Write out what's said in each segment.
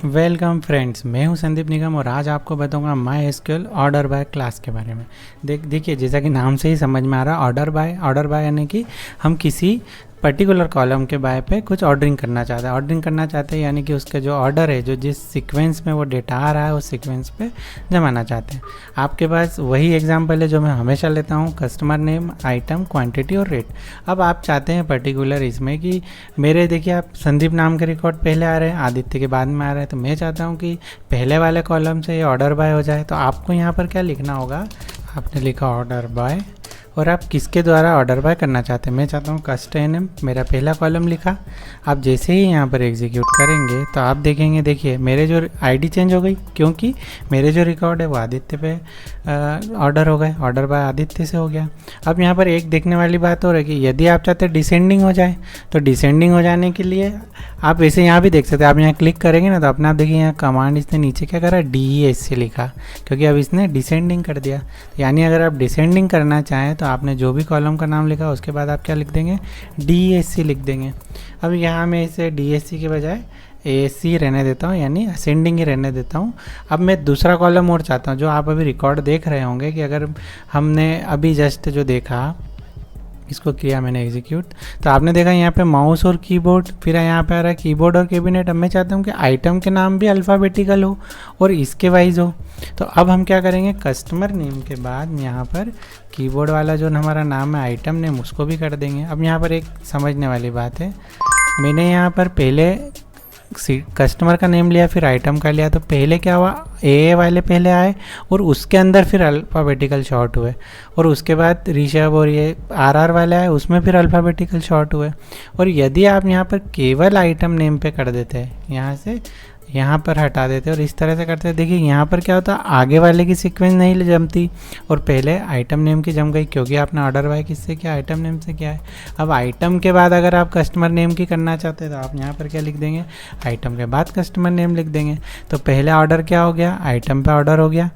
Welcome friends, मैं हूं संदीप निगम और आज आपको बताऊंगा my SQL order by class के बारे में। देखिए, जैसा कि नाम से ही समझ में आ रहा है, ऑर्डर बाय यानी कि हम किसी पर्टिकुलर कॉलम के बाय पे कुछ ऑर्डरिंग करना चाहते हैं यानी कि उसका जो ऑर्डर है, जो जिस सीक्वेंस में वो डेटा आ रहा है उस सीक्वेंस पे जमाना चाहते हैं। आपके पास वही एग्जांपल है जो मैं हमेशा लेता हूँ, कस्टमर नेम, आइटम, क्वांटिटी और रेट। अब आप चाहते हैं पर्टिकुलर इसमें कि मेरे, देखिए, आप संदीप नाम के रिकॉर्ड पहले आ रहे हैं, आदित्य के बाद में आ रहे हैं, तो मैं चाहता हूँ कि पहले वाले कॉलम से ये ऑर्डर बाय हो जाए। तो आपको यहाँ पर क्या लिखना होगा, आपने लिखा ऑर्डर बाय और आप किसके द्वारा ऑर्डर बाय करना चाहते हैं। मैं चाहता हूँ कस्टमर नेम, मेरा पहला कॉलम लिखा। आप जैसे ही यहाँ पर एग्जीक्यूट करेंगे तो आप देखेंगे, देखिए मेरे जो आईडी चेंज हो गई, क्योंकि मेरे जो रिकॉर्ड है वो आदित्य पे ऑर्डर हो गए, ऑर्डर बाय आदित्य से हो गया। अब यहाँ पर एक देखने वाली बात हो रही है कि यदि आप चाहते हैं डिसेंडिंग हो जाए, तो डिसेंडिंग हो जाने के लिए आप वैसे यहाँ भी देख सकते हैं। आप यहाँ क्लिक करेंगे ना तो अपने आप देखिए यहाँ कमांड इसने नीचे क्या करा, DESC लिखा, क्योंकि अब इसने डिसेंडिंग कर दिया। यानी अगर आप डिसेंडिंग करना चाहें तो आपने जो भी कॉलम का नाम लिखा उसके बाद आप क्या लिख देंगे, DESC लिख देंगे। अब यहाँ मैं इसे DESC के बजाय ASC रहने देता हूँ, यानी असेंडिंग ही रहने देता हूँ। अब मैं दूसरा कॉलम और चाहता हूँ, जो आप अभी रिकॉर्ड देख रहे होंगे कि अगर हमने अभी जस्ट जो देखा, इसको किया मैंने एग्जीक्यूट, तो आपने देखा यहाँ पे माउस और कीबोर्ड, फिर यहाँ पे आ रहा है कीबोर्ड और कैबिनेट। अब मैं चाहता हूँ कि आइटम के नाम भी अल्फ़ाबेटिकल हो और इसके वाइज हो। तो अब हम क्या करेंगे, कस्टमर नेम के बाद यहाँ पर कीबोर्ड वाला जो हमारा नाम है आइटम नेम, उसको भी कर देंगे। अब यहाँ पर एक समझने वाली बात है, मैंने यहाँ पर पहले कस्टमर का नेम लिया, फिर आइटम का लिया, तो पहले क्या हुआ, ए वाले पहले आए और उसके अंदर फिर अल्फ़ाबेटिकल शॉर्ट हुए, और उसके बाद ऋषभ और ये RR वाले आए, उसमें फिर अल्फ़ाबेटिकल शॉर्ट हुए। और यदि आप यहाँ पर केवल आइटम नेम पे कर देते हैं, यहाँ से यहाँ पर हटा देते और इस तरह से करते हैं, देखिए यहाँ पर क्या होता है, आगे वाले की सीक्वेंस नहीं जमती और पहले आइटम नेम की जम गई, क्योंकि आपने ऑर्डर बाय किससे किया, आइटम नेम से किया है। अब आइटम के बाद अगर आप कस्टमर नेम की करना चाहते हैं तो आप यहाँ पर क्या लिख देंगे, आइटम के बाद कस्टमर नेम लिख देंगे। तो पहले ऑर्डर क्या हो गया, आइटम पे ऑर्डर हो गया,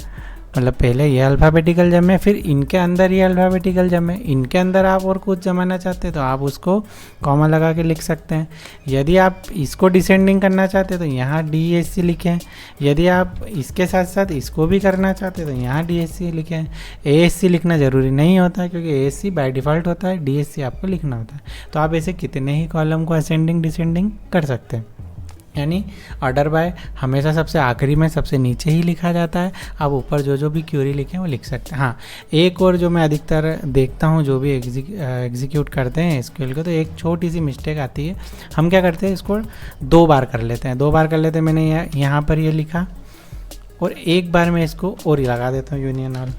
मतलब पहले ये अल्फ़ाबेटिकल जमे, फिर इनके अंदर ये अल्फ़ाबेटिकल जमे, इनके अंदर आप और कुछ जमाना चाहते हैं तो आप उसको कॉमा लगा के लिख सकते हैं। यदि आप इसको डिसेंडिंग करना चाहते हैं तो यहाँ DESC लिखें। यदि आप इसके साथ साथ इसको भी करना चाहते हैं तो यहाँ DESC लिखें। ASC लिखना ज़रूरी नहीं होता, क्योंकि ASC बाय डिफ़ॉल्ट होता है, DESC आपको लिखना होता है। तो आप ऐसे कितने ही कॉलम को असेंडिंग डिसेंडिंग कर सकते हैं। यानी ऑर्डर बाय हमेशा सबसे आखिरी में सबसे नीचे ही लिखा जाता है। आप ऊपर जो जो भी क्यूरी लिखें वो लिख सकते हैं। हाँ, एक और जो मैं अधिकतर देखता हूँ जो भी एग्जीक्यूट करते हैं SQL को, तो एक छोटी सी मिस्टेक आती है। हम क्या करते हैं, इसको 2 बार कर लेते हैं। मैंने यहाँ पर ये लिखा और एक बार मैं इसको और ही लगा देता हूँ, यूनियन ऑल।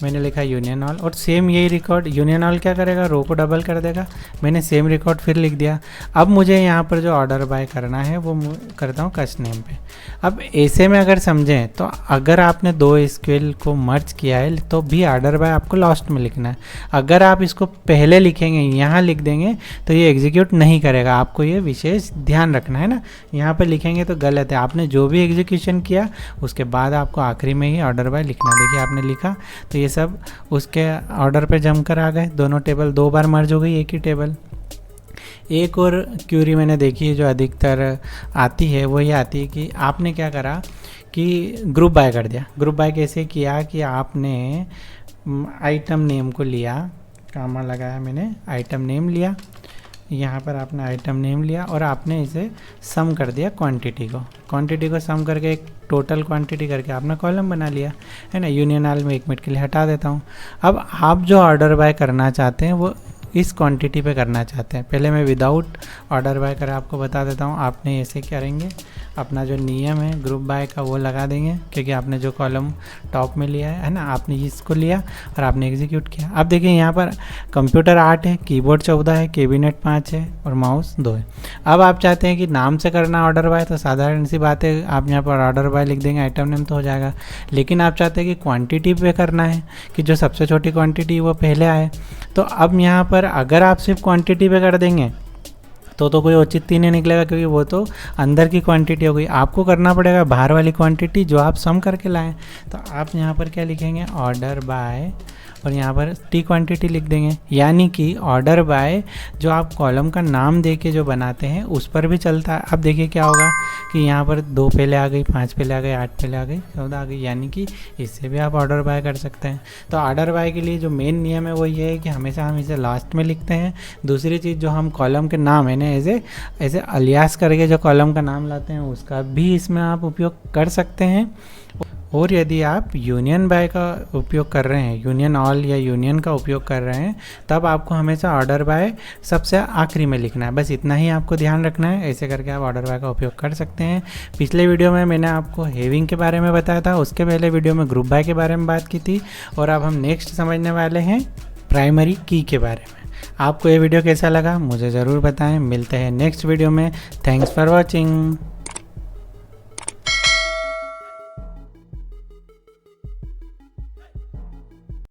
मैंने लिखा यूनियन ऑल और सेम यही रिकॉर्ड, यूनियन ऑल क्या करेगा, रो को डबल कर देगा। मैंने सेम रिकॉर्ड फिर लिख दिया। अब मुझे यहाँ पर जो ऑर्डर बाय करना है वो करता हूँ कस्ट नेम पे। अब ऐसे में अगर समझें तो अगर आपने 2 SQL को मर्ज किया है तो भी ऑर्डर बाय आपको लास्ट में लिखना है। अगर आप इसको पहले लिखेंगे, यहाँ लिख देंगे, तो ये एग्जीक्यूट नहीं करेगा। आपको ये विशेष ध्यान रखना है ना, यहाँ पर लिखेंगे तो गलत है। आपने जो भी एग्जीक्यूशन किया उसके बाद आपको आखिरी में ही ऑर्डर बाय लिखना। देखिए आपने लिखा तो ये सब उसके ऑर्डर पे जमकर आ गए, दोनों टेबल 2 बार मर्ज हो गई एक ही टेबल। एक और क्यूरी मैंने देखी है जो अधिकतर आती है, वो ये आती है कि आपने क्या करा कि ग्रुप बाय कर दिया। ग्रुप बाय कैसे किया कि आपने आइटम नेम को लिया, कामा लगाया मैंने, आइटम नेम लिया, यहाँ पर आपने आइटम नेम लिया और आपने इसे सम कर दिया क्वांटिटी को सम करके एक टोटल क्वांटिटी करके आपने कॉलम बना लिया, है ना। यूनियन ऑल में 1 मिनट के लिए हटा देता हूँ। अब आप जो ऑर्डर बाय करना चाहते हैं वो इस क्वांटिटी पे करना चाहते हैं। पहले मैं विदाउट ऑर्डर बाय कर आपको बता देता हूँ। आपने ऐसे करेंगे, अपना जो नियम है ग्रुप बाय का वो लगा देंगे, क्योंकि आपने जो कॉलम टॉप में लिया है ना, आपने इसको लिया और आपने एग्जीक्यूट किया। अब देखिए यहाँ पर कंप्यूटर 8 है, कीबोर्ड 14 है, कैबिनेट 5 है और माउस 2 है। अब आप चाहते हैं कि नाम से करना ऑर्डर बाय, तो साधारण सी बात है, आप यहाँ पर ऑर्डर बाय लिख देंगे, आइटम नेम तो हो जाएगा। लेकिन आप चाहते हैं कि क्वान्टिटी पे करना है, कि जो सबसे छोटी क्वान्टिटी वो पहले आए, तो अब यहाँ पर अगर आप सिर्फ क्वांटिटी पे कर देंगे तो कोई औचित्य नहीं निकलेगा, क्योंकि वो तो अंदर की क्वांटिटी हो गई। आपको करना पड़ेगा बाहर वाली क्वांटिटी जो आप सम करके लाएं। तो आप यहाँ पर क्या लिखेंगे, ऑर्डर बाय, और यहाँ पर टी क्वांटिटी लिख देंगे। यानी कि ऑर्डर बाय जो आप कॉलम का नाम दे के जो बनाते हैं उस पर भी चलता है। अब देखिए क्या होगा कि यहाँ पर 2 पहले आ गई, 5 पहले आ गई, 8 पहले आ गई, 14 आ गई, यानी कि इससे भी आप ऑर्डर बाय कर सकते हैं। तो ऑर्डर बाय के लिए जो मेन नियम है वो ये है कि हमेशा हम इसे लास्ट में लिखते हैं। दूसरी चीज़, जो हम कॉलम के नाम है ना ऐसे अलियास करके जो कॉलम का नाम लाते हैं उसका भी इसमें आप उपयोग कर सकते हैं। और यदि आप यूनियन बाय का उपयोग कर रहे हैं, यूनियन ऑल या यूनियन का उपयोग कर रहे हैं, तब आपको हमेशा ऑर्डर बाय सबसे आखिरी में लिखना है। बस इतना ही आपको ध्यान रखना है। ऐसे करके आप ऑर्डर बाय का उपयोग कर सकते हैं। पिछले वीडियो में मैंने आपको हेविंग के बारे में बताया था, उसके पहले वीडियो में ग्रुप बाय के बारे में बात की थी, और अब हम नेक्स्ट समझने वाले हैं प्राइमरी की के बारे में। आपको ये वीडियो कैसा लगा मुझे ज़रूर बताएं। मिलते हैं नेक्स्ट वीडियो में। Thanks for watching.